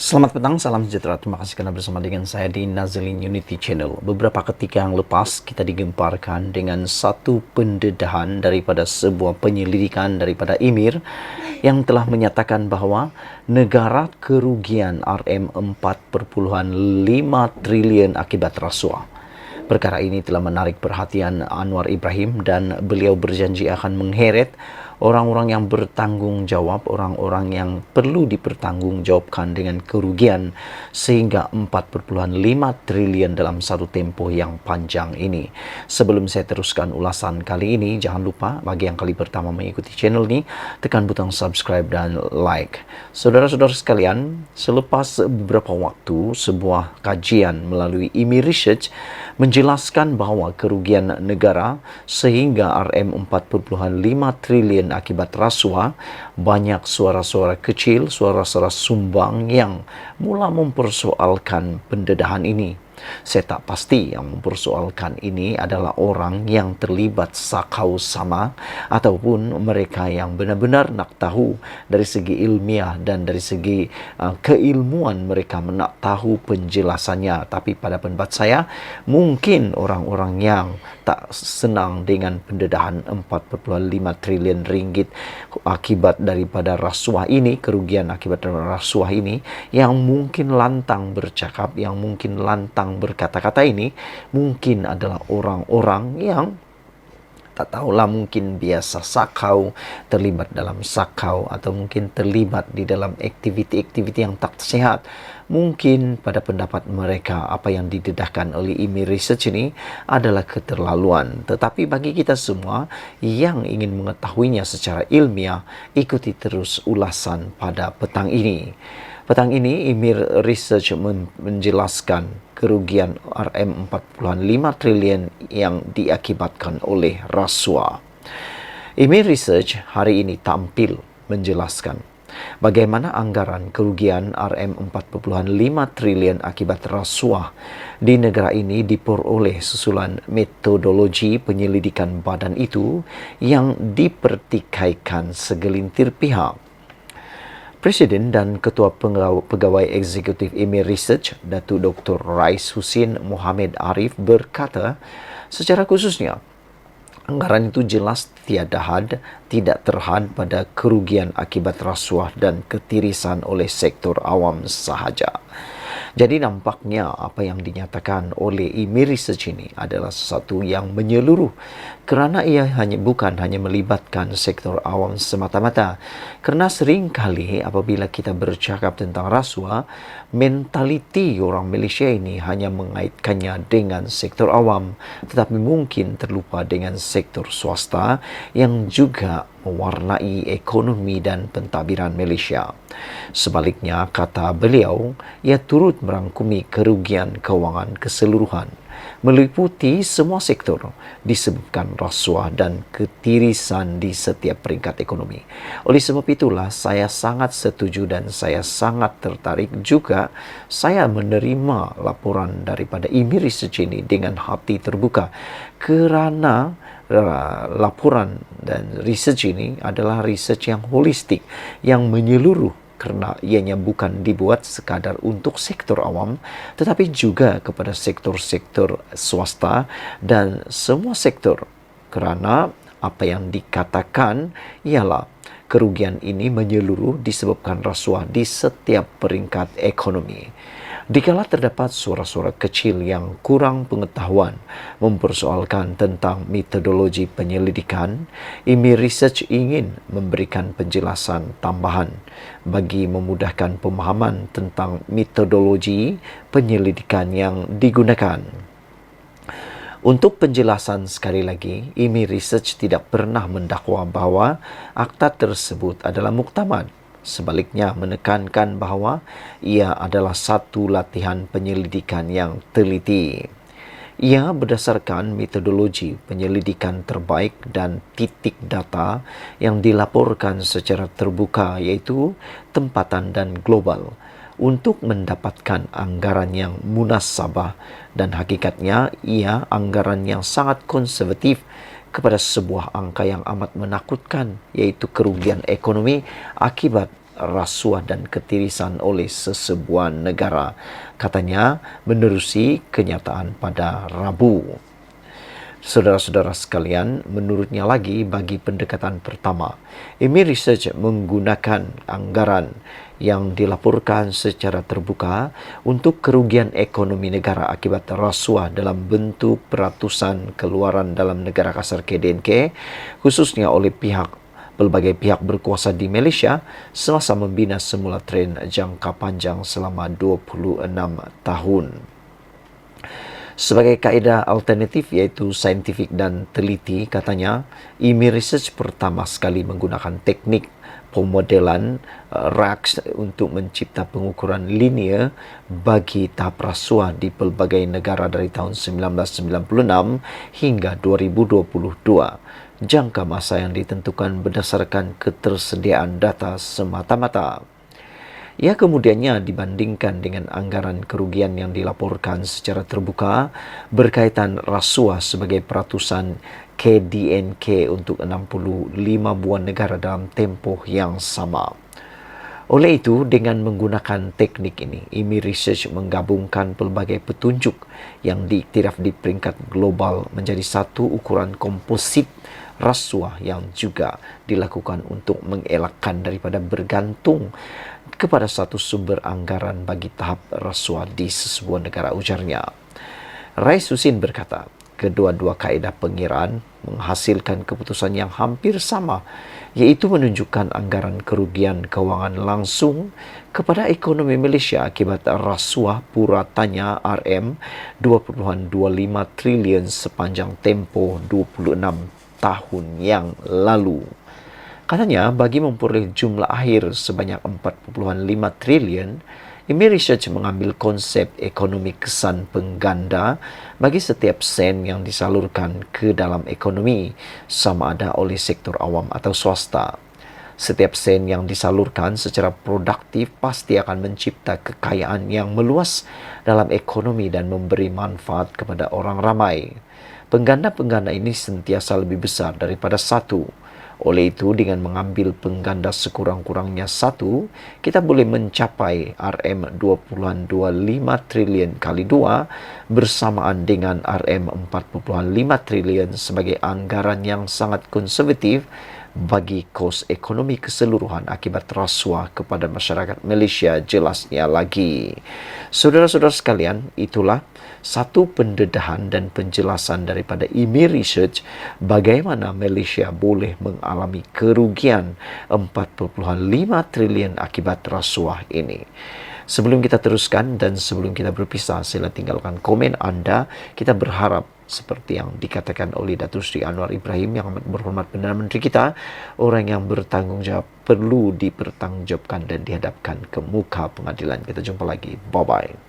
Selamat petang, salam sejahtera. Terima kasih karena bersama dengan saya di Nazlin Unity Channel. Beberapa ketika yang lepas, kita digemparkan dengan satu pendedahan daripada sebuah penyelidikan daripada Emir yang telah menyatakan bahawa negara kerugian RM4.5 triliun akibat rasuah. Perkara ini telah menarik perhatian Anwar Ibrahim dan beliau berjanji akan mengheret orang-orang yang bertanggung jawab, orang-orang yang perlu dipertanggungjawabkan dengan kerugian sehingga 4.5 triliun dalam satu tempoh yang panjang ini. Sebelum saya teruskan ulasan kali ini, jangan lupa bagi yang kali pertama mengikuti channel ini, tekan butang subscribe dan like. Saudara-saudara sekalian, selepas beberapa waktu, sebuah kajian melalui IMI Research menjelaskan bahawa kerugian negara sehingga RM4.5 triliun akibat rasuah, banyak suara-suara kecil, suara-suara sumbang yang mula mempersoalkan pendedahan ini. Saya tak pasti yang mempersoalkan ini adalah orang yang terlibat sakau sama ataupun mereka yang benar-benar nak tahu dari segi ilmiah dan dari segi keilmuan mereka nak tahu penjelasannya. Tapi pada pendapat saya, mungkin orang-orang yang tak senang dengan pendedahan 4.5 triliun ringgit akibat daripada rasuah ini, kerugian akibat rasuah ini, yang mungkin lantang bercakap, yang mungkin lantang berkata-kata ini, mungkin adalah orang-orang yang tak tahulah, mungkin biasa sakau, terlibat dalam sakau, atau mungkin terlibat di dalam aktiviti-aktiviti yang tak sehat. Mungkin pada pendapat mereka apa yang didedahkan oleh IMI Research ini adalah keterlaluan. Tetapi bagi kita semua yang ingin mengetahuinya secara ilmiah, ikuti terus ulasan pada petang ini. Petang ini, IMI Research menjelaskan kerugian RM4.5 triliun yang diakibatkan oleh rasuah. IMI Research hari ini tampil menjelaskan bagaimana anggaran kerugian RM4.5 triliun akibat rasuah di negara ini diperoleh susulan metodologi penyelidikan badan itu yang dipertikaikan segelintir pihak. Presiden dan Ketua Pegawai Eksekutif IMI Research, Datuk Dr. Rais Husin Mohamed Arif berkata, secara khususnya, anggaran itu jelas tiada had, tidak terhad pada kerugian akibat rasuah dan ketirisan oleh sektor awam sahaja. Jadi nampaknya apa yang dinyatakan oleh IMI Research ini adalah sesuatu yang menyeluruh, kerana ia bukan hanya melibatkan sektor awam semata-mata. Kerana seringkali apabila kita bercakap tentang rasuah, mentaliti orang Malaysia ini hanya mengaitkannya dengan sektor awam, tetapi mungkin terlupa dengan sektor swasta yang juga mewarnai ekonomi dan pentadbiran Malaysia. Sebaliknya, kata beliau, ia turut merangkumi kerugian kewangan keseluruhan, meliputi semua sektor disebabkan rasuah dan ketirisan di setiap peringkat ekonomi. Oleh sebab itulah, saya sangat setuju dan saya sangat tertarik juga. Saya menerima laporan daripada IMI Research ini dengan hati terbuka, kerana laporan dan research ini adalah research yang holistik, yang menyeluruh, kerana ianya bukan dibuat sekadar untuk sektor awam, tetapi juga kepada sektor-sektor swasta dan semua sektor. Kerana apa yang dikatakan ialah kerugian ini menyeluruh disebabkan rasuah di setiap peringkat ekonomi. Dikala terdapat suara-suara kecil yang kurang pengetahuan mempersoalkan tentang metodologi penyelidikan, IMI Research ingin memberikan penjelasan tambahan bagi memudahkan pemahaman tentang metodologi penyelidikan yang digunakan. Untuk penjelasan sekali lagi, IMI Research tidak pernah mendakwa bahawa akta tersebut adalah muktamad. Sebaliknya, menekankan bahawa ia adalah satu latihan penyelidikan yang teliti. Ia berdasarkan metodologi penyelidikan terbaik dan titik data yang dilaporkan secara terbuka, iaitu tempatan dan global, untuk mendapatkan anggaran yang munasabah, dan hakikatnya ia anggaran yang sangat konservatif kepada sebuah angka yang amat menakutkan, iaitu kerugian ekonomi akibat rasuah dan ketirisan oleh sesebuah negara, katanya menerusi kenyataan pada Rabu. Saudara-saudara sekalian, menurutnya lagi bagi pendekatan pertama, IMI Research menggunakan anggaran yang dilaporkan secara terbuka untuk kerugian ekonomi negara akibat rasuah dalam bentuk peratusan keluaran dalam negara kasar KDNK, khususnya oleh pelbagai pihak berkuasa di Malaysia semasa membina semula tren jangka panjang selama 26 tahun. Sebagai kaedah alternatif iaitu saintifik dan teliti, katanya, IMI Research pertama sekali menggunakan teknik pemodelan RACS untuk mencipta pengukuran linear bagi tahap rasuah di pelbagai negara dari tahun 1996 hingga 2022. Jangka masa yang ditentukan berdasarkan ketersediaan data semata-mata. Ia kemudiannya dibandingkan dengan anggaran kerugian yang dilaporkan secara terbuka berkaitan rasuah sebagai peratusan KDNK untuk 65 buah negara dalam tempoh yang sama. Oleh itu, dengan menggunakan teknik ini, IMI Research menggabungkan pelbagai petunjuk yang diiktiraf di peringkat global menjadi satu ukuran komposit rasuah yang juga dilakukan untuk mengelakkan daripada bergantung kepada satu sumber anggaran bagi tahap rasuah di sesebuah negara, ujarnya. Rais Husin berkata, kedua-dua kaedah pengiraan menghasilkan keputusan yang hampir sama, iaitu menunjukkan anggaran kerugian kewangan langsung kepada ekonomi Malaysia akibat rasuah puratanya RM2.25 trilion sepanjang tempoh 26 tahun yang lalu. Katanya, bagi memperoleh jumlah akhir sebanyak 4.5 trilion, IMI Research mengambil konsep ekonomi kesan pengganda bagi setiap sen yang disalurkan ke dalam ekonomi, sama ada oleh sektor awam atau swasta. Setiap sen yang disalurkan secara produktif pasti akan mencipta kekayaan yang meluas dalam ekonomi dan memberi manfaat kepada orang ramai. Pengganda-pengganda ini sentiasa lebih besar daripada satu. Oleh itu, dengan mengambil pengganda sekurang-kurangnya satu, kita boleh mencapai RM2.25 trilion kali 2 bersamaan dengan RM4.5 trilion sebagai anggaran yang sangat konservatif bagi kos ekonomi keseluruhan akibat rasuah kepada masyarakat Malaysia, jelasnya lagi. Saudara-saudara sekalian, itulah satu pendedahan dan penjelasan daripada IMI Research bagaimana Malaysia boleh mengalami kerugian 4.5 trilion akibat rasuah ini. Sebelum kita teruskan dan sebelum kita berpisah, sila tinggalkan komen anda. Kita berharap seperti yang dikatakan oleh Datuk Seri Anwar Ibrahim yang amat berhormat Perdana Menteri kita, orang yang bertanggungjawab perlu dipertanggungjawabkan dan dihadapkan ke muka pengadilan. Kita jumpa lagi. Bye-bye.